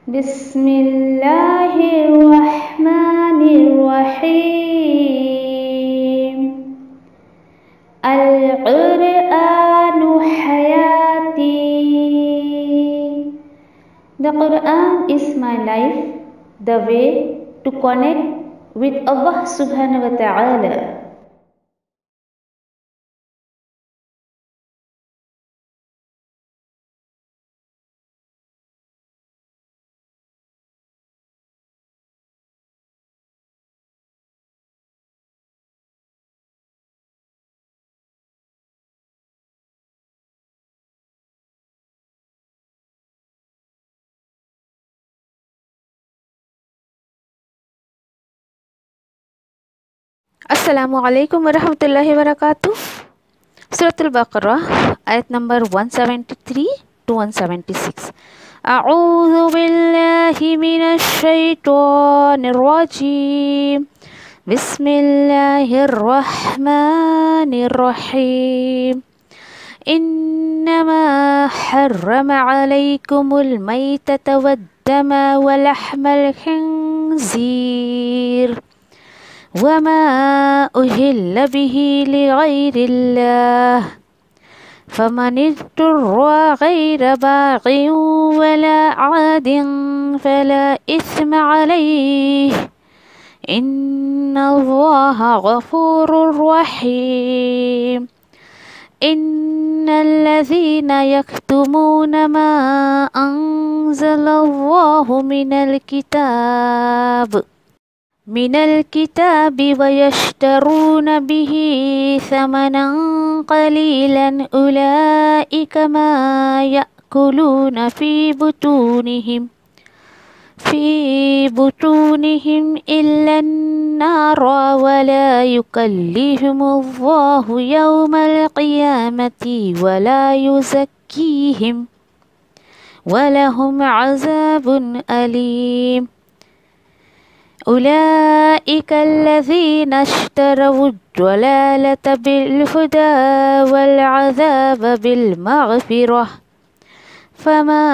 بسم اللہ الرحمن الرحیم القرآن حیاتی. The Quran is my life, the way to connect with Allah subhanahu wa ta'ala. السلام علیکم ورحمۃ اللہ وبرکاتہ. سورۃ البقرہ آیت نمبر 173 to 176. اعوذ باللہ من الشیطان الرجیم. بسم اللہ الرحمن الرحیم. انما حرم علیکم المیتۃ والدم ولحم الخنزیر وما أهل به لغير الله فمن اضطر غير باغ ولا عاد فلا إثم عليه إن الله غفور رحيم. إن الذين يكتمون ما أنزل الله من الكتاب ويشترون به ثمنا قليلا أولئك ما يأكلون في بطونهم إلا النار ولا يكلمهم الله يوم القيامة ولا يزكيهم ولهم عذاب أليم. أولئك الذين اشتروا الضلالة بالهدى والعذاب بالمغفرة فما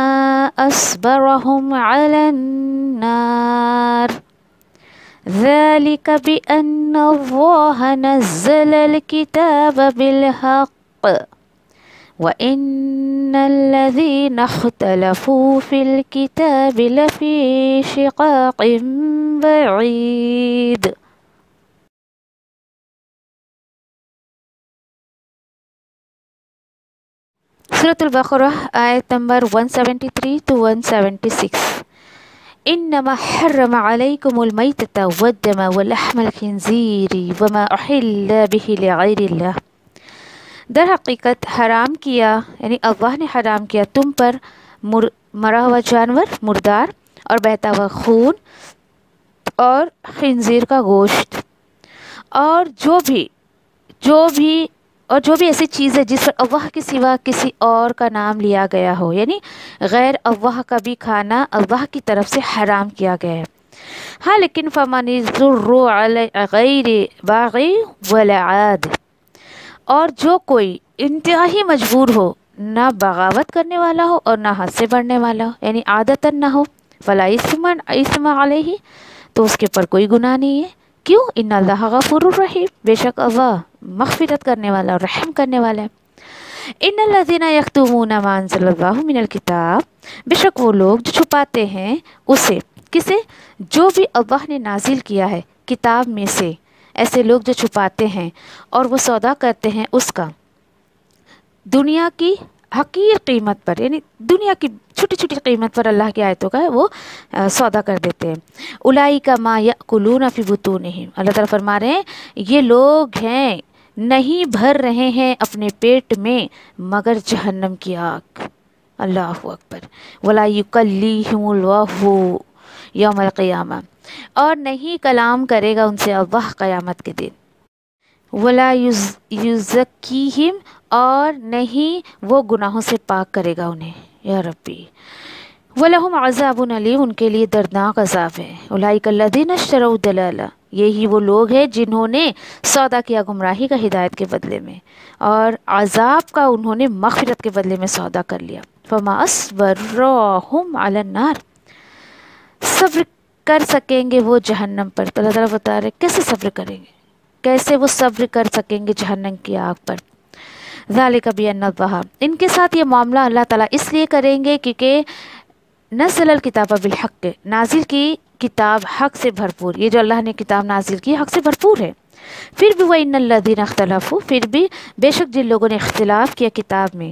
أصبرهم على النار ذلك بأن الله نزل الكتاب بالحق وَإِنَّ الَّذِينَ اخْتَلَفُوا فِي الْكِتَابِ لَفِي شِقَاقٍ بَعِيدٍ. سورۃ البقرہ آیت نمبر 173 to 176. انما حرم علیکم المیتۃ والدم ولحم الخنزیر وما احل به لغیر اللہ. در حقیقت حرام کیا یعنی اللہ نے حرام کیا تم پر مرا ہوا جانور مردار اور بہتا ہوا خون اور خنزیر کا گوشت اور جو بھی ایسی چیز ہے جس پر اللہ کے سوا کسی اور کا نام لیا گیا ہو یعنی غیر اللہ کا بھی کھانا اللہ کی طرف سے حرام کیا گیا ہے. ہاں لیکن فمن اضطر غیر باغ ولا عاد، اور جو کوئی انتہائی مجبور ہو، نہ بغاوت کرنے والا ہو اور نہ حد سے بڑھنے والا ہو یعنی عادتاً نہ ہو، فلا اسم علیہ، تو اس کے پر کوئی گناہ نہیں ہے. کیوں؟ ان اللہ غفور الرحیم، بے شک اللہ مغفرت کرنے والا اور رحم کرنے والا ہے. ان الذین یکتمون ما انزل اللہ من الکتاب، بے شک وہ لوگ جو چھپاتے ہیں اسے، کسے؟ جو بھی اللہ نے نازل کیا ہے کتاب میں سے، ایسے لوگ جو چھپاتے ہیں اور وہ سودا کرتے ہیں اس کا دنیا کی حقیر قیمت پر یعنی دنیا کی چھوٹی چھوٹی قیمت پر اللہ کی آیتوں کا وہ سودا کر دیتے ہیں. اولئک ما یأکلون فی بطونہم، اللہ تعالیٰ فرما رہے ہیں یہ لوگ ہیں نہیں بھر رہے ہیں اپنے پیٹ میں مگر جہنم کی آگ. اللہ اکبر. ولا یکلمہم اللہ یوم القیامہ، اور نہیں کلام کرے گا ان سے اللہ قیامت کے دن. ولا یزکیہم، اور نہیں وہ گناہوں سے پاک کرے گا انہیں. یا ربی. وَلَهُمْ عَذَابٌ أَلِيمٌ، ان کے لیے دردناک عذاب ہے. اولئک الذین اشتروا الضلالۃ، یہی وہ لوگ ہیں جنہوں نے سودا کیا گمراہی کا ہدایت کے بدلے میں اور عذاب کا انہوں نے مغفرت کے بدلے میں سودا کر لیا. فما اصبرهم علی النار، صبر کر سکیں گے وہ جہنم پر. تو اللہ تعالیٰ بتا رہے کیسے صبر کریں گے, کیسے وہ صبر کر سکیں گے جہنم کی آگ پر. ذالک بأن اللہ, ان کے ساتھ یہ معاملہ اللہ تعالیٰ اس لیے کریں گے کیونکہ نزل الکتاب بالحق, نازل کی کتاب حق سے بھرپور. یہ جو اللہ نے کتاب نازل کی حق سے بھرپور ہے. پھر بھی وَإِنَّ الَّذِينَ اخْتَلَفُوا, پھر بھی بے شک جن لوگوں نے اختلاف کیا کتاب میں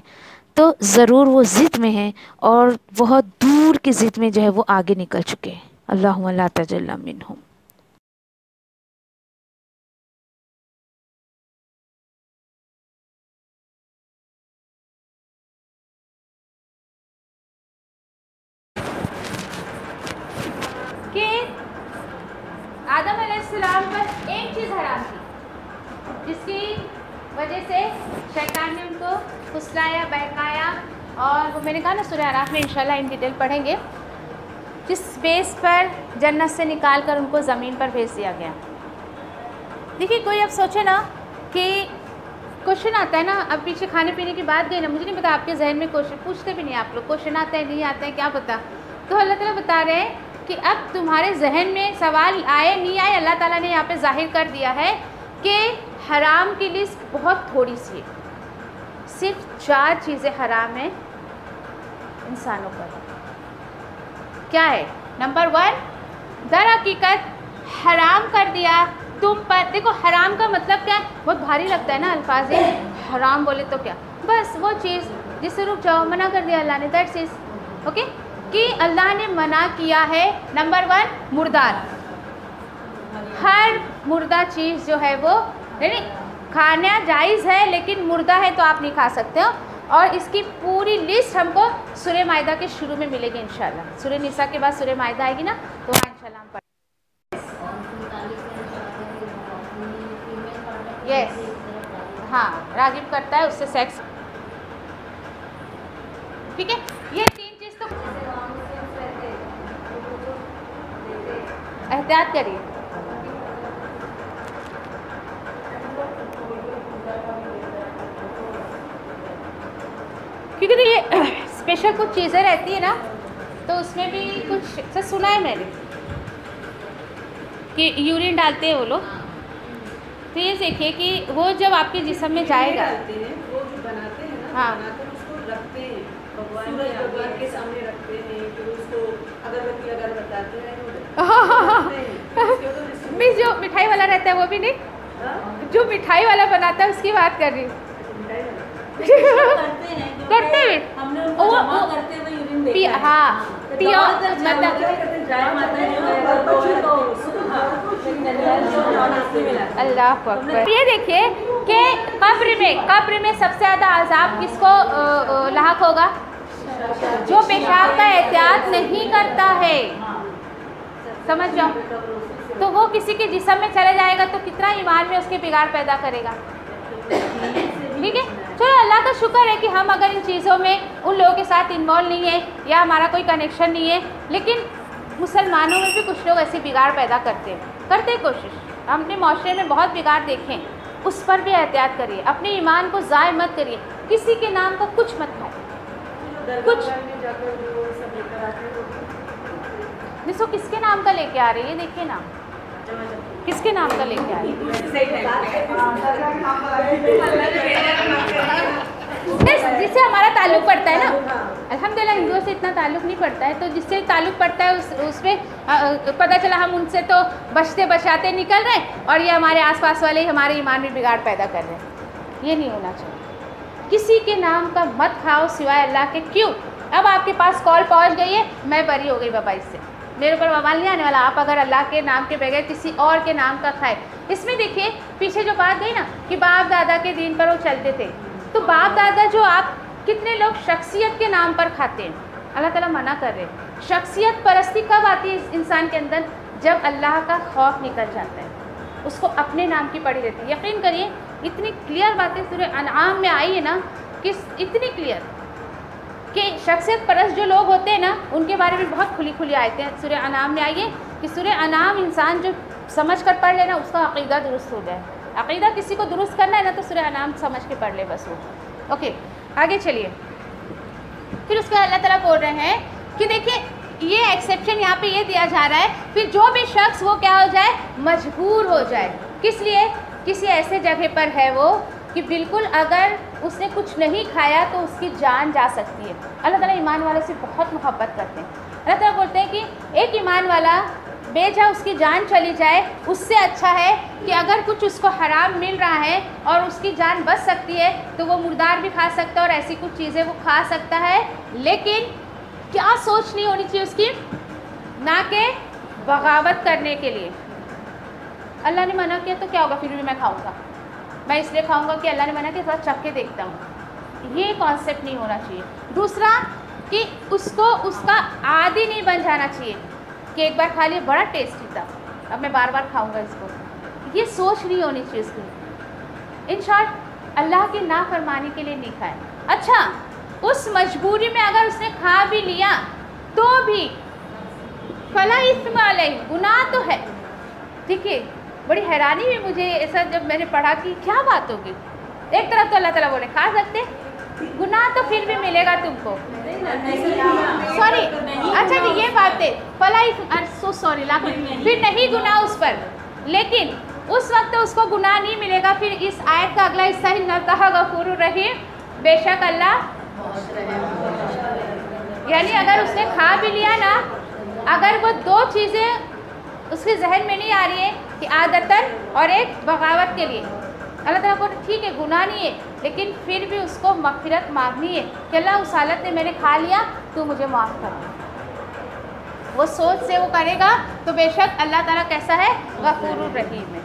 تو ضرور وہ ضد میں ہیں اور بہت دور کی ضد میں جو ہے وہ آگے نکل چکے ہیں. اللہم لا تجل منہم. کہ آدم علیہ السلام پر ایک چیز حرام تھی جس کی وجہ سے شیطان نے ان کو پھسلایا, بہکایا, اور وہ میں نے کہا نا سورہ اعراف میں انشاءاللہ ان ڈیٹیل پڑھیں گے, جس بیس پر جنت سے نکال کر ان کو زمین پر بھیج دیا گیا. دیکھیے کوئی اب سوچے نا کہ کوشچن آتا ہے نا, اب پیچھے کھانے پینے کی بات گئی نا, مجھے نہیں پتا آپ کے ذہن میں کوشچن پوچھتے بھی نہیں آپ لوگ, کوشچن آتا ہے نہیں آتا ہے کیا پتا. تو اللہ تعالیٰ بتا رہے ہیں کہ اب تمہارے ذہن میں سوال آئے نہیں آئے, اللہ تعالیٰ نے یہاں پہ ظاہر کر دیا ہے کہ حرام کی لسٹ بہت تھوڑی سی ہے. صرف 4 چیزیں حرام ہیں انسانوں پر. کیا ہے؟ نمبر 1, در حقیقت حرام کر دیا تم پر. دیکھو حرام کا مطلب کیا ہے, بہت بھاری لگتا ہے نا الفاظ, حرام بولے تو کیا, بس وہ چیز جس سے رک جاؤ, منع کر دیا اللہ نے, دیٹس اٹ. اوکے, کہ اللہ نے منع کیا ہے. نمبر 1, مردار. ہر مردہ چیز جو ہے وہ یعنی کھانا جائز ہے لیکن مردہ ہے تو آپ نہیں کھا سکتے ہو. اور اس کی پوری لسٹ ہم کو سورہ مائدہ کے شروع میں ملے گی انشاءاللہ. سورہ نساء کے بعد سورہ مائدہ آئے گی نا, تو وہاں انشاءاللہ ہم پڑھیں. یس, ہاں, راغب کرتا ہے اس سے سیکس. ٹھیک ہے, یہ 3 چیز تو احتیاط کریے. کیونکہ یہ اسپیشل کچھ چیزیں رہتی ہیں نا, تو اس میں بھی کچھ سے سنا ہے میں نے کہ یورین ڈالتے ہیں وہ لوگ. تو یہ دیکھیے کہ وہ جب آپ کے جسم میں جائے گا, ہاں رکھتے ہیں بھگوان کے سامنے رکھتے ہیں, پھر اس کو اگر بتاتے ہیں. مس جو مٹھائی والا رہتا ہے وہ بھی نہیں, جو مٹھائی والا بناتا ہے اس کی بات کر رہی ہوں. کرتے ہیں ہاں پیو مطلب اللہ اکبر. یہ دیکھیے کہ قبر میں سب سے زیادہ عذاب کس کو لاحق ہوگا؟ جو پیشاب کا احتیاط نہیں کرتا ہے. سمجھ جاؤ, تو وہ کسی کے جسم میں چلے جائے گا تو کتنا ایمان میں اس کے بگاڑ پیدا کرے گا. ٹھیک ہے, چلو اللہ کا شکر ہے کہ ہم اگر ان چیزوں میں ان لوگوں کے ساتھ انوالو نہیں ہے یا ہمارا کوئی کنیکشن نہیں ہے, لیکن مسلمانوں میں بھی کچھ لوگ ایسی بگاڑ پیدا کرتے کوشش. ہم اپنے معاشرے میں بہت بگاڑ دیکھیں, اس پر بھی احتیاط کریے, اپنے ایمان کو ضائع مت کریے, کسی کے نام کا کچھ مت کھائے. کچھ جس کو کس کے نام کا لے کے آ رہے ہیں, یہ دیکھیے نا کس کے نام کا لے کے آ رہے ہیں, جس سے ہمارا تعلق پڑتا ہے نا. الحمدللہ ہندوؤں سے اتنا تعلق نہیں پڑتا ہے, تو جس سے تعلق پڑتا ہے اس میں پتہ چلا ہم ان سے تو بچتے بچاتے نکل رہے ہیں اور یہ ہمارے آس پاس والے ہمارے ایمان میں بگاڑ پیدا کر رہے ہیں. یہ نہیں ہونا چاہیے. کسی کے نام کا مت کھاؤ سوائے اللہ کے. کیوں؟ اب آپ کے پاس کال پہنچ گئی ہے, میں بری ہو گئی بابا اس سے, میرے اوپر بوال نہیں آنے والا. آپ اگر اللہ کے نام کے بغیر کسی اور کے نام کا کھائے, اس میں دیکھیے پیچھے جو بات گئی نا کہ باپ دادا کے دین پر وہ چلتے تھے, تو باپ دادا جو آپ کتنے لوگ شخصیت کے نام پر کھاتے ہیں, اللہ تعالیٰ منع کر رہے ہیں. شخصیت پرستی کب آتی ہے انسان کے اندر؟ جب اللہ کا خوف نکل جاتا ہے, اس کو اپنے نام کی پڑی رہتی ہے. یقین کریے اتنی کلیئر باتیں سورہ انعام میں آئی ہے نا, کہ اتنی کلیئر کہ شخصیت پرست جو لوگ ہوتے ہیں نا ان کے بارے میں بہت کھلی کھلی آیتیں سورہ انعام میں آئی ہے کہ سورہ انعام انسان جو سمجھ کر پڑھ لینا اس کا عقیدہ درست ہو جائے. عقیدہ کسی کو درست کرنا ہے نا تو سورہ انعام سمجھ کے پڑھ لے بس وہ. اوکے, آگے چلیے. پھر اس کے اللہ تعالیٰ بول رہے ہیں کہ دیکھیے ये एक्सेप्शन यहाँ पे ये दिया जा रहा है, फिर जो भी शख्स वो क्या हो जाए, मजबूर हो जाए। किस लिए? किसी ऐसे जगह पर है वो कि बिल्कुल अगर उसने कुछ नहीं खाया तो उसकी जान जा सकती है। अल्लाह ताला ईमान वालों से बहुत मोहब्बत करते हैं। अल्लाह ताला बोलते हैं कि एक ईमान वाला बेजा उसकी जान चली जाए, उससे अच्छा है कि अगर कुछ उसको हराम मिल रहा है और उसकी जान बच सकती है तो वो मुर्दार भी खा सकता है और ऐसी कुछ चीज़ें वो खा सकता है। लेकिन क्या सोच नहीं होनी चाहिए उसकी, ना कि बगावत करने के लिए। अल्लाह ने मना किया तो क्या होगा, फिर भी मैं खाऊंगा, मैं इसलिए खाऊंगा कि अल्लाह ने मना किया, थोड़ा चख के देखता हूँ। ये कॉन्सेप्ट नहीं होना चाहिए। दूसरा कि उसको उसका आदी नहीं बन जाना चाहिए कि एक बार खा लिया बड़ा टेस्टी था, अब मैं बार बार खाऊंगा इसको। ये सोच नहीं होनी चाहिए उसकी। इन शॉर्ट अल्लाह की नाफरमानी के लिए नहीं खाए। अच्छा, उस मजबूरी में अगर उसने खा भी लिया तो भी फला इस्म अलैहि, गुनाह तो है। ठीक है, बड़ी हैरानी हुई मुझे ऐसा जब मैंने पढ़ा कि क्या बात होगी। एक तरफ तो अल्लाह ताला बोले खा सकते, गुनाह तो फिर भी मिलेगा तुमको। सॉरी, अच्छा जी ये बात है, फला इस्म, सो सॉरी लाख, फिर नहीं गुनाह उस पर, लेकिन उस वक्त उसको गुनाह नहीं मिलेगा। फिर इस आयत का अगला हिस्सा ही नल्लाह गफूरुर रहीम, बेशक अल्लाह, यानी अगर उसने खा भी लिया ना, अगर वो दो चीज़ें उसके जहन में नहीं आ रही है कि आदतन और एक बगावत के लिए, अल्लाह ताला को ठीक है गुनाह नहीं है, लेकिन फिर भी उसको मग़फ़िरत मांगनी है कि अल्लाह उस हालत में मैंने खा लिया तो मुझे माफ़ कर दे। वो सोच से वो करेगा तो बेशक अल्लाह ताला कैसा है, गफूरुर रहीम है।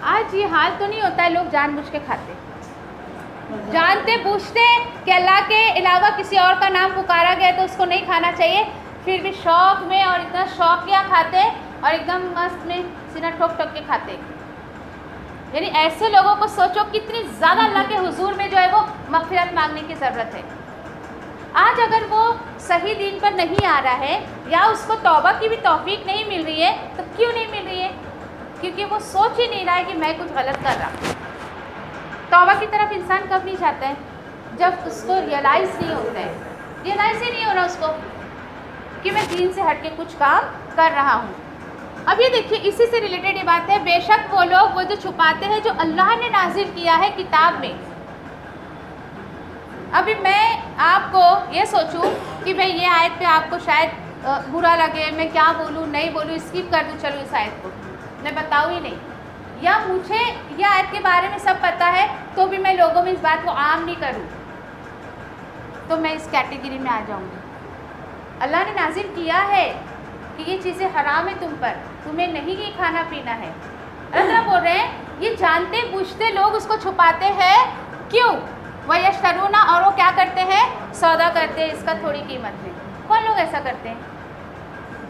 आज ये हाल तो नहीं होता है, लोग जानबूझ के खाते, जानते बूझते कि अल्लाह के अलावा किसी और का नाम पुकारा गया तो उसको नहीं खाना चाहिए, फिर भी शौक़ में और इतना शौकिया खाते और एकदम मस्त में सीना ठोक ठोक के खाते। यानी ऐसे लोगों को सोचो कितनी ज़्यादा अल्लाह के हुजूर में जो है वो मग़फ़िरत मांगने की ज़रूरत है। आज अगर वो सही दीन पर नहीं आ रहा है या उसको तौबा की भी तौफीक नहीं मिल रही है, तो क्यों नहीं मिल रही है? क्योंकि वो सोच ही नहीं रहा है कि मैं कुछ गलत कर रहा। तौबा की तरफ इंसान कब नहीं जाता है? जब उसको रियलाइज़ नहीं होता है, रियलाइज़ ही नहीं हो रहा उसको कि मैं दीन से हट के कुछ काम कर रहा हूँ। अब ये देखिए, इसी से रिलेटेड ये बात है, बेशक वो लोग वो जो छुपाते हैं जो अल्लाह ने नाजिल किया है किताब में। अभी मैं आपको ये सोचूं कि भाई ये आयत पे आपको शायद बुरा लगे, मैं क्या बोलूँ नहीं बोलूँ, स्किप कर दूँ, चलो इस आयत को मैं बताऊँ ही नहीं, या मुझे यह आयत के बारे में सब पता है तो भी मैं लोगों में इस बात को आम नहीं करूँ, तो मैं इस कैटेगरी में आ जाऊँगी। अल्लाह ने नाजिल किया है कि ये चीज़ें हराम है तुम पर, तुम्हें नहीं ये खाना पीना है। अल्लाह बोल रहे हैं ये जानते बूझते लोग उसको छुपाते हैं, क्यों? वह यश्तरूना, और वो क्या करते हैं? सौदा करते हैं इसका थोड़ी कीमत में। कौन लोग ऐसा करते हैं?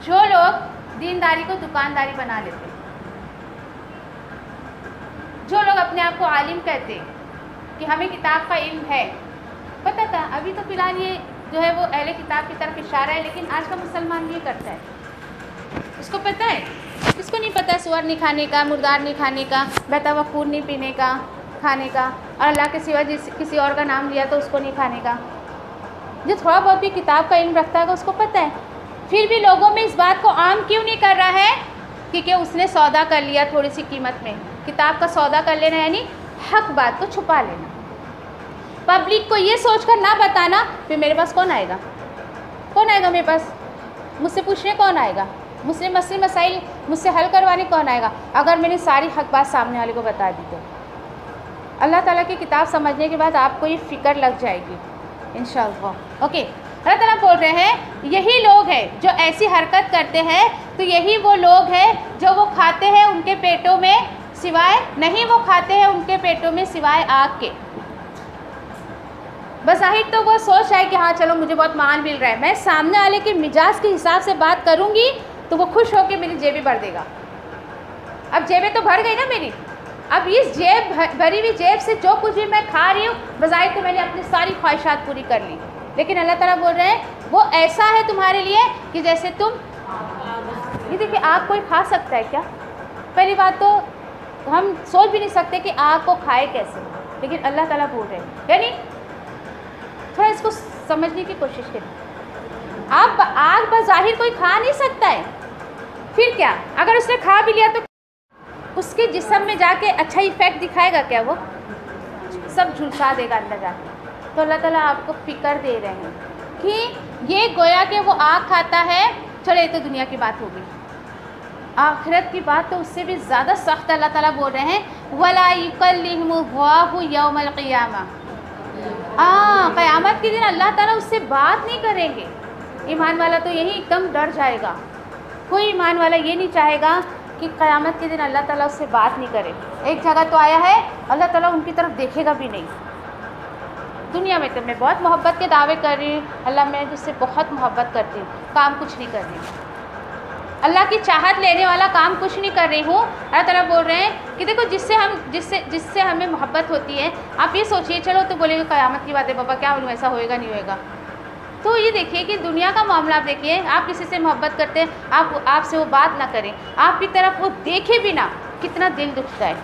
जो लोग दीनदारी को दुकानदारी बना लेते हैं, जो लोग अपने आप को आलिम कहते हैं कि हमें किताब का इल्म है। पता था अभी तो फिलहाल ये जो है वो अहले किताब की तरफ इशारा है, लेकिन आज का मुसलमान ये करता है, उसको पता है, किसको नहीं पता है सुअर नहीं खाने का, मुर्दार नहीं खाने का, बहता हुआ खून नहीं पीने का, खाने का, और अल्लाह के सिवा किसी और का नाम लिया तो उसको नहीं खाने का। जो थोड़ा बहुत भी किताब का इल्म रखता है उसको पता है, फिर भी लोगों में इस बात को आम क्यों नहीं कर रहा है? क्योंकि उसने सौदा कर लिया थोड़ी सी कीमत में। किताब का सौदा कर लेना यानी हक बात को छुपा लेना, पब्लिक को ये सोचकर ना बताना, फिर मेरे पास कौन आएगा? कौन आएगा मेरे पास? मुझसे पूछने कौन आएगा? मुझसे मसले मसाइल मुझसे हल करवाने कौन आएगा? अगर मैंने सारी हक बात सामने वाले को बता दी तो अल्लाह ताला की किताब समझने के बाद आपको ये फ़िक्र लग जाएगी इंशाअल्लाह। ओके, अल्लाह ताला बोल रहे हैं यही लोग हैं जो ऐसी हरकत करते हैं, तो यही वो लोग हैं जो वो खाते हैं उनके पेटों में सिवाय नहीं, वो खाते हैं उनके पेटों में सिवाय आग के। बज़ाहिर तो वो सोच रहा है कि हाँ चलो मुझे बहुत माल मिल रहा है, मैं सामने वाले के मिजाज के हिसाब से बात करूँगी तो वो खुश होकर मेरी जेबें भर देगा। अब जेबें तो भर गई ना मेरी, अब इस जेब भरी हुई जेब से जो कुछ भी मैं खा रही हूँ, बज़ाहिर तो मैंने अपनी सारी ख्वाहिशात पूरी कर ली, लेकिन अल्लाह ताला बोल रहे हैं वो ऐसा है तुम्हारे लिए कि जैसे तुम, ये देखिए आग कोई खा सकता है क्या? पहली बात तो हम सोच भी नहीं सकते कि आग को खाए कैसे, लेकिन अल्लाह ताला बोल रहे हैं, यानी थोड़ा इसको समझने की कोशिश करें। आप आग बज़ाहिर कोई खा नहीं सकता है, फिर क्या अगर उसने खा भी लिया तो उसके जिस्म में जाके अच्छा इफ़ेक्ट दिखाएगा क्या? वो सब झुलसा देगा अंदर जाके। तो अल्लाह ताला आपको फ़िक्र दे रहे हैं कि ये गोया कि वो आग खाता है, चलो ये तो दुनिया की बात होगी, आखिरत की बात तो उससे भी ज़्यादा सख्त अल्लाह ताला बोल रहे हैं, वला युकल्लिमुहु यौमल क़ियामा। क़यामत के दिन अल्लाह ताला उससे बात नहीं करेंगे। ईमान वाला तो यही एकदम डर जाएगा। कोई ईमान वाला ये नहीं चाहेगा कि क़यामत के दिन अल्लाह ताला उससे बात नहीं करे। एक जगह तो आया है अल्लाह ताला उनकी तरफ देखेगा भी नहीं। दुनिया में तो मैं बहुत मोहब्बत के दावे कर रही हूँ, अल्लाह मैं तुझसे बहुत मोहब्बत करती हूँ, काम कुछ नहीं कर रही हूँ, अल्लाह की चाहत लेने वाला काम कुछ नहीं कर रही हूँ। अल्लाह ताला बोल रहे हैं कि देखो जिससे हमें मोहब्बत होती है, आप ये सोचिए, चलो तो बोलेंगे क़यामत की बात है बाबा, क्या बोलूँ, ऐसा होएगा नहीं होएगा। तो ये देखिए कि दुनिया का मामला आप देखिए, आप किसी से मोहब्बत करते हैं, आपसे वो बात ना करें, आपकी तरफ वो देखे भी ना, कितना दिल दुखता है।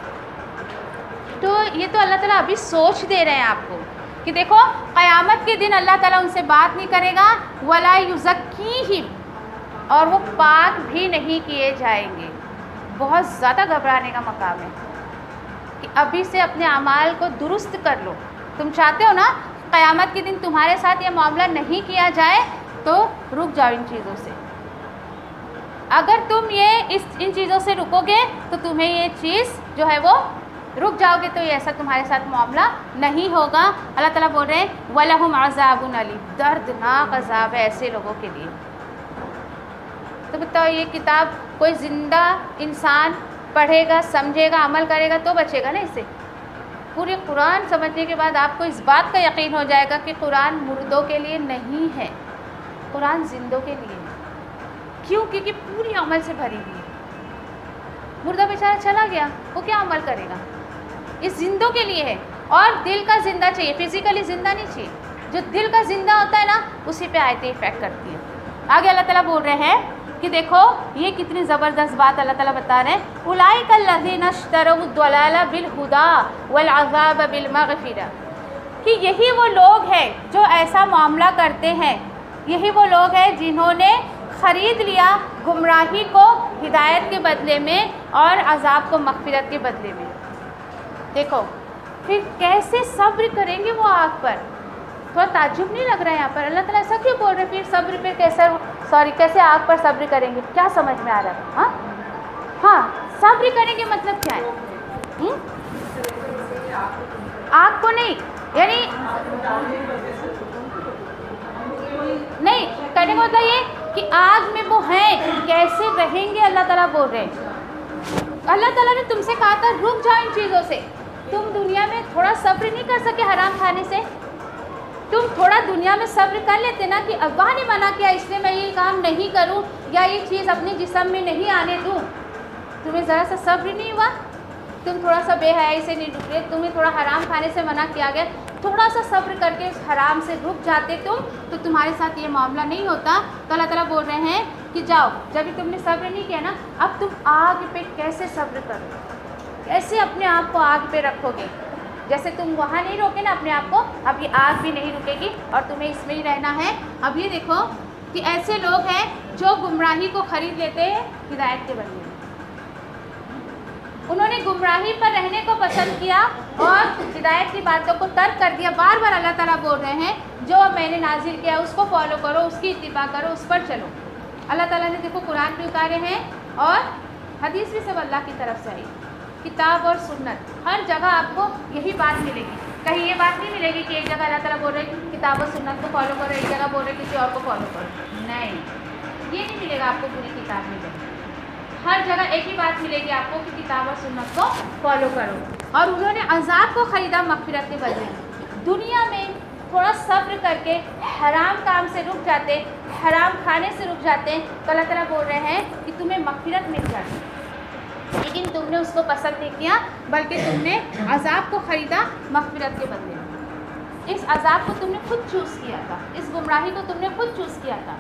तो ये तो अल्लाह ताला अभी सोच दे रहे हैं आपको कि देखो क़यामत के दिन अल्लाह ताला उनसे बात नहीं करेगा, वला युज़क्कीहिम, और वो पाक भी नहीं किए जाएंगे। बहुत ज़्यादा घबराने का मकाम है कि अभी से अपने अमाल को दुरुस्त कर लो। तुम चाहते हो ना क़यामत के दिन तुम्हारे साथ ये मामला नहीं किया जाए, तो रुक जाओ इन चीज़ों से। अगर तुम इन चीज़ों से रुकोगे तो तुम्हें ये चीज़ जो है वो रुक जाओगे, तो ये ऐसा तुम्हारे साथ मामला नहीं होगा। अल्लाह ताला बोल रहे हैं वलहुम अज़ाबुन अलीम, दर्दनाक अज़ाब है ऐसे लोगों के लिए। तो बताओ ये किताब कोई ज़िंदा इंसान पढ़ेगा, समझेगा, अमल करेगा तो बचेगा ना इससे। पूरे कुरान समझने के बाद आपको इस बात का यकीन हो जाएगा कि कुरान मुर्दों के लिए नहीं है, कुरान जिंदों के लिए है। क्यों? क्योंकि पूरी अमल से भरी हुई है। मुर्दा बेचारा चला गया, वो क्या अमल करेगा? इस जिंदों के लिए है। और दिल का ज़िंदा चाहिए, फिज़िकली ज़िंदा नहीं चाहिए। जो दिल का ज़िंदा होता है ना, उसी पे आयतें इफ़ेक्ट करती है। आगे अल्लाह ताला बोल रहे हैं कि देखो ये कितनी ज़बरदस्त बात अल्लाह ताला बता रहे हैं, उलाइकल्लज़ीना इश्तरौद्दलाला बिलहुदा वलअज़ाब बिलमग़फ़िरा, कि यही वो लोग हैं जो ऐसा मामला करते हैं, यही वो लोग हैं जिन्होंने ख़रीद लिया गुमराही को हिदायत के बदले में और अज़ाब को मग़फ़िरत के बदले में। देखो फिर कैसे सब्र करेंगे वो आग पर। थोड़ा ताज्जुब नहीं लग रहा है यहाँ पर? अल्लाह ताला ऐसा क्यों बोल रहे हैं? फिर सब्र पे कैसे आग पर सब्र करेंगे? क्या समझ में आ रहा है? हाँ, सब्र करेंगे मतलब क्या है? आग को नहीं, यानी नहीं करने का मतलब ये कि आग में वो हैं, कैसे रहेंगे अल्लाह ताला बोल रहे हैं। अल्लाह ताला ने तुमसे कहा था रुक जाओ इन चीज़ों से। तुम दुनिया में थोड़ा सब्र नहीं कर सके हराम खाने से? तुम थोड़ा दुनिया में सब्र कर लेते ना कि अल्लाह ने मना किया इसलिए मैं ये काम नहीं करूं या ये चीज़ अपने जिस्म में नहीं आने दूं। तुम्हें ज़रा सा सब्र नहीं हुआ? तुम थोड़ा सा बेहयाई से नहीं रुके, तुम्हें थोड़ा हराम खाने से मना किया गया, थोड़ा सा सब्र करके उस हराम से रुक जाते तुम, तो तुम्हारे साथ ये मामला नहीं होता। तो अल्लाह ताला बोल रहे हैं कि जाओ, जब भी तुमने सब्र नहीं किया ना, अब तुम आग पे कैसे सब्र करो, कैसे अपने आप को आग पे रखोगे। जैसे तुम वहाँ नहीं रोके ना अपने आप को, अब ये आग भी नहीं रुकेगी और तुम्हें इसमें ही रहना है। अब ये देखो कि ऐसे लोग हैं जो गुमराही को ख़रीद लेते हैं हिदायत के बदले में। उन्होंने गुमराही पर रहने को पसंद किया और हिदायत की बातों को तर्क कर दिया। बार बार अल्लाह ताला बोल रहे हैं जो मैंने नाजिल किया उसको फॉलो करो, उसकी इत्तिबा करो, उस पर चलो। अल्लाह ताला ने देखो कुरान भी उतारे हैं और हदीस भी सब अल्लाह की तरफ से आई, किताब और सुन्नत। हर जगह आपको यही बात मिलेगी। कहीं ये बात नहीं मिलेगी कि एक जगह अल्लाह ताला बोल रहे हैं किताब और सुन्नत को फॉलो करो, एक जगह बोल रहे किसी और को फॉलो करो। नहीं, ये नहीं मिलेगा आपको पूरी किताब में। हर जगह एक ही बात मिलेगी आपको कि किताब और सुन्नत को फॉलो करो। और उन्होंने अज़ाब को ख़रीदा मग़फ़िरत के बदले में। दुनिया में थोड़ा सब्र करके हराम काम से रुक जाते, हराम खाने से रुक जाते, तो अल्लाह ताला बोल रहे हैं कि तुम्हें मग़फ़िरत मिल जाती। लेकिन तुमने उसको पसंद नहीं किया, बल्कि तुमने अज़ाब को ख़रीदा मग़फ़िरत के बदले में। इस अज़ाब को तुमने खुद चूज़ किया था, इस गुमराही को तुमने खुद चूज़ किया था।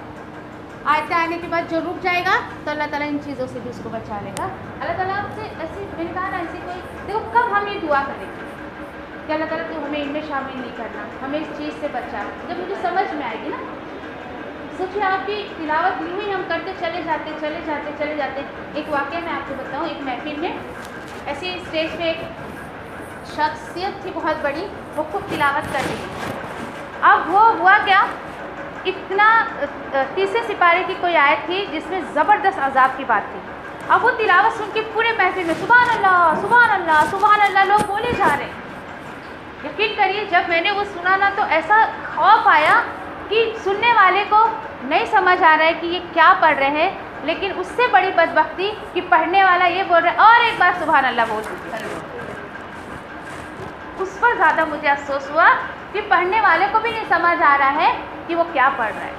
आयतें आने के बाद जो रुक जाएगा तो अल्लाह ताला इन चीज़ों से भी उसको बचा लेगा। अल्लाह ताला आपसे ऐसी मैंने कहा ना, ऐसी कोई देखो कब हम ये दुआ करेंगे कि अल्लाह ताला तू हमें इनमें शामिल नहीं करना, हमें इस चीज़ से बचा। जब मुझे समझ में आएगी ना, सोचिए आपकी तिलावत यूँ ही हम करते चले जाते। एक वाक़या मैं आपको बताऊँ, एक महफिल में ऐसे स्टेज पे एक शख्सियत थी बहुत बड़ी, वो खूब तिलावत कर रही थी। अब वो हुआ क्या, इतना तीसरे सिपारे की कोई आयत थी जिसमें ज़बरदस्त अजाब की बात थी। अब वो तिलावत सुन के पूरे महफिल में सुभान अल्लाह सुभान अल्लाह सुभान अल्लाह लोग बोले जा रहे। यकीन करिए जब मैंने वो सुना ना तो ऐसा खौफ आया कि सुनने वाले को नहीं समझ आ रहा है कि ये क्या पढ़ रहे हैं, लेकिन उससे बड़ी बदबख्ती कि पढ़ने वाला ये बोल रहा है और एक बार सुभान अल्लाह बोल दीजिए। उस पर ज़्यादा मुझे अफसोस हुआ कि पढ़ने वाले को भी नहीं समझ आ रहा है कि वो क्या पढ़ रहा है।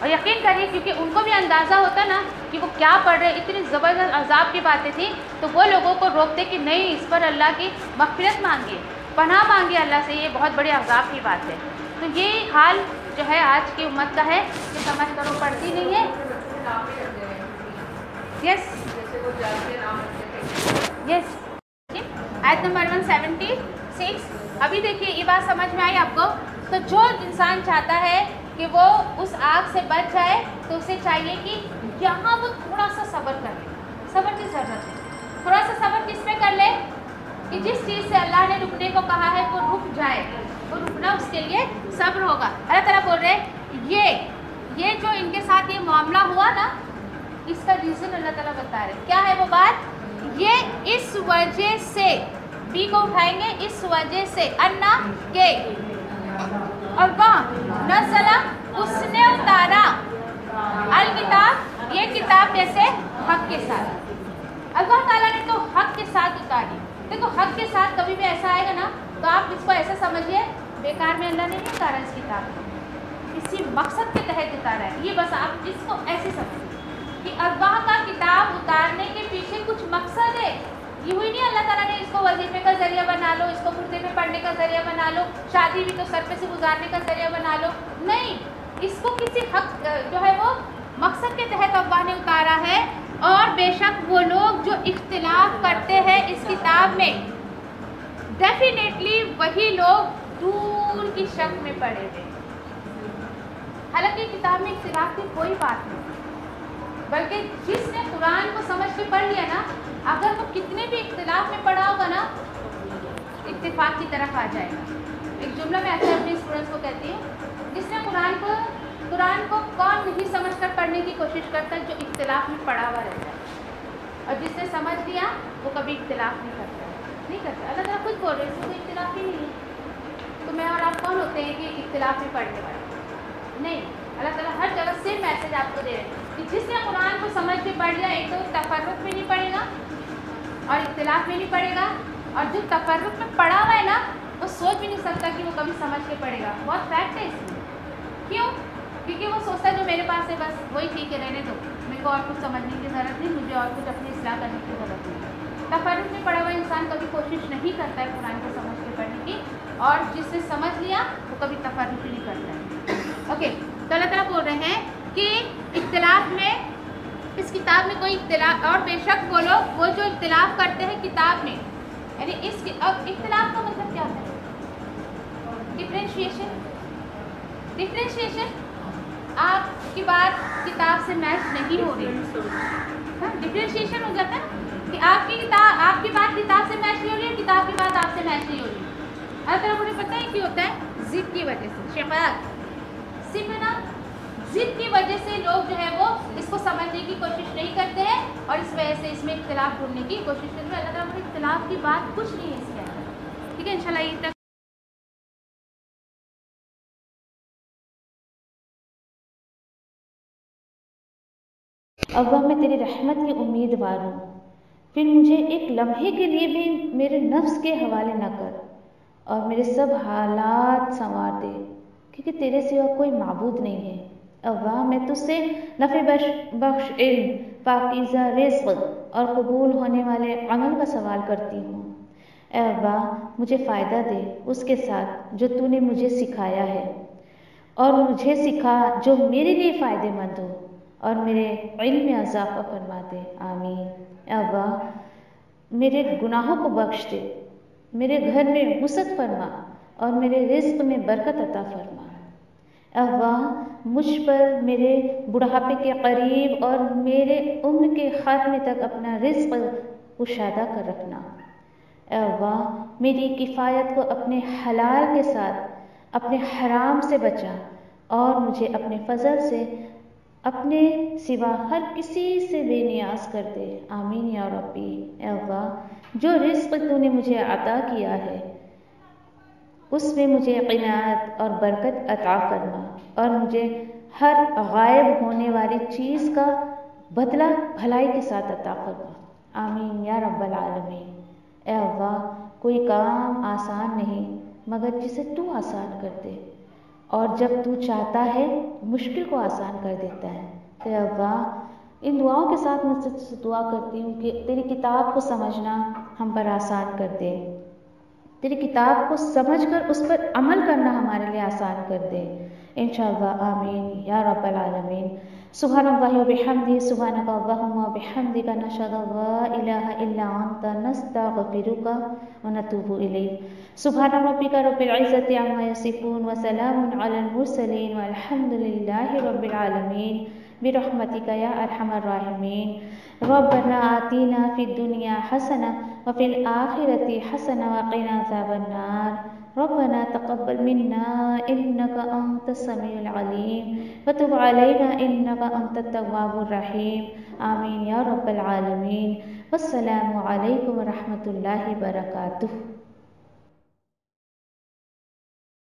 और यकीन करिए क्योंकि उनको भी अंदाज़ा होता ना कि वो क्या पढ़ रहे, इतनी ज़बरदस्त अजाब की बातें थी, तो वो लोगों को रोकते कि नहीं, इस पर अल्लाह की मग़फ़िरत मांगिए, पनाह मांगिए अल्लाह से, ये बहुत बड़ी अजाब की बात है। तो ये हाल जो है आज की उम्मत का है कि समझ करो पढ़ती नहीं है। यस यस, आयत नंबर 176। अभी देखिए ये बात समझ में आई आपको। तो जो इंसान चाहता है कि वो उस आग से बच जाए तो उसे चाहिए कि यहाँ वो थोड़ा सा सब्र कर ले। सब्र की ज़रूरत है। थोड़ा सा सब्र किस पे कर ले कि जिस चीज़ से अल्लाह ने रुकने को कहा है वो रुक जाए, वो रुकना उसके लिए सब्र होगा। अल्लाह ताला बोल रहे ये जो इनके साथ ये मामला हुआ ना, इसका रीज़न अल्लाह ताला बता रहे। क्या है वो बात? ये इस वजह से, बी को उठाएंगे, इस वजह से, अन्ना के और वहाँ नज़ला उसने उतारा, अल किताब ये किताब जैसे हक के साथ। अल्लाह ताला ने तो हक के साथ उतारी। देखो हक के साथ कभी भी ऐसा आएगा ना तो आप इसको ऐसा समझिए बेकार में अल्लाह ने नहीं उतारा इस किताब को, किसी मकसद के तहत उतारा है। ये बस आप इसको ऐसे समझिए कि अल्लाह का किताब उतारने के पीछे कुछ मकसद है। ये हुई नहीं अल्लाह ताला ने इसको वजीफे का ज़रिया बना लो, इसको कुर्ते में पढ़ने का ज़रिया बना लो, शादी भी तो सर पे से गुजारने का ज़रिया बना लो। नहीं, इसको किसी हक जो है वो मकसद के तहत अल्लाह ने उतारा है। और बेशक वो लोग जो इख्तिलाफ करते हैं इस किताब में, डेफिनेटली वही लोग दूर की शक में पड़े हुए। हालांकि किताब में इख्तिलाफ की कोई बात नहीं, बल्कि जिसने कुरान को समझ के पढ़ लिया ना, अगर वो कितने भी इख्तिलाफ में पढ़ा होगा ना, इत्तिफाक की तरफ आ जाएगा। एक जुमला मैं अक्सर अपने स्टूडेंट्स को कहती हूँ, जिसने कुरान को कौन नहीं समझ कर पढ़ने की कोशिश करता है, जो इख्तिलाफ में पढ़ा हुआ रहता है। और जिसने समझ लिया वो कभी इख्तिलाफ नहीं करता। अल्लाह ताला खुद बोल रहे हैं इसमें कोई इख्तिलाफ ही नहीं है। तो मैं और आप कौन होते हैं कि इख्तिलाफ में पढ़ने वाले? नहीं, अल्लाह ताला हर जगह सेम मैसेज आपको दे रहे हैं कि जिसने कुरान को समझ के पढ़ लिया, एक तो तफर्रुक में नहीं पढ़ेगा और इख्तिलाफ में नहीं पढ़ेगा, और जो तफर्रुक में पढ़ा हुआ है ना वो सोच भी नहीं सकता कि वो कभी समझ के पढ़ेगा। बहुत फैक्ट है इसमें। क्यों? क्योंकि वो सोचता है जो मेरे पास है बस वही ठीक है, रहने दो, मेरे को और कुछ समझने की ज़रूरत नहीं, मुझे और कुछ अपनी इस्लाह करने की ज़रूरत नहीं। तफर्रुक में पढ़ा हुआ इंसान कभी कोशिश नहीं करता है कुरान को समझ के पढ़ने की, और जिसने समझ लिया वो कभी तफर्रुक नहीं करता है। ओके, तो अल्लाह ताला बोल रहे हैं कि इख्तिलाफ में इस किताब में कोई इख्तिलाफ, और बेशक वो लोग वो जो इख्तिलाफ करते हैं किताब में, यानी इस इख्तिलाफ का मतलब क्या होता है? डिफ्रेंशिएशन। आपकी बात किताब से मैच नहीं हो रही, डिफ्रेंशिएशन हो जाता है कि आपकी बात किताब से मैच नहीं हो रही है, किताब की बात आपसे मैच नहीं हो रही। अल्लाह ताला मुझे पता है कि होता है ज़िद की वजह से, शिकायत सिर्फ ना ज़िद की वजह से लोग जो है वो इसको समझने की कोशिश नहीं करते हैं और इस वजह से इसमें इख्तिलाफ ढूंढने की कोशिश करते हैं। अल्लाह ताला मुझे इख्तिलाफ की बात कुछ नहीं है इसके अंदर। ठीक है, इंशाल्लाह ये तक। अल्लाह मैं तेरी रहमत की उम्मीदवार हूँ, फिर मुझे एक लम्हे के लिए भी मेरे नफ्स के हवाले न कर और मेरे सब हालात संवार दे, क्योंकि तेरे सिवा कोई माबूद नहीं है। अल्लाह मैं तुझसे नफ़े बख्श इल्म, पाकीज़ा रिज़्क़ और कबूल होने वाले अमल का सवाल करती हूँ। ऐ अल्लाह मुझे फ़ायदा दे उसके साथ जो तूने मुझे सिखाया है, और मुझे सिखा जो मेरे लिए फ़ायदेमंद हो, और मेरे इल्म में इज़ाफ़ा फरमा दे। आमीन। अल्लाह मेरे गुनाहों को बख्श दे, मेरे घर में वसअत फरमा और मेरे रिज़्क़ में बरकत अता फरमा। اے اللہ مجھ پر میرے بڑھاپے کے قریب اور میرے عمر کے خاتمے تک اپنا رزق کشادہ کر رکھنا۔ اے اللہ میری کفایت کو اپنے حلال کے ساتھ اپنے حرام سے بچا اور مجھے اپنے فضل سے اپنے سوا ہر کسی سے بے نیاز کر دے، آمین یا ربی۔ اے اللہ جو رزق تو نے مجھے عطا کیا ہے اس میں مجھے قناعت اور برکت عطا فرما اور مجھے ہر غائب ہونے والی چیز کا بدلہ بھلائی کے ساتھ عطا فرما، آمین یا رب العالمین۔ اے اللہ کوئی کام آسان نہیں مگر جسے تو آسان کر دے، اور جب تو چاہتا ہے مشکل کو آسان کر دیتا ہے۔ اے اللہ ان دعاؤں کے ساتھ میں تجھ سے دعا کرتی ہوں کہ تیری کتاب کو سمجھنا ہم پر آسان کر دے، تیری کتاب کو سمجھ کر اس پر عمل کرنا ہمارے لیے آسان کر دے، انشاءاللہ آمین یا رب العالمین۔ سبحان اللہ و بحمدہ، سبحانک اللہم و بحمدک، نشہد ان لا الہ الا انت، نستغفرک و نتوب الیک۔ سبحان ربک رب العزۃ عما یصفون وسلام علی المرسلین والحمد للہ رب العالمین، برحمتک یا ارحم الراحمین۔ ربنا آتینا فی الدنیا حسنہ وفی الآخرۃ حسنہ وقنا عذاب النار۔ ربنا تقبل منا انک انت السمیع العلیم وتب علینا انک انت التواب الرحیم، آمین یا رب العالمین۔ والسلام علیکم ورحمۃ اللہ وبرکاتہ۔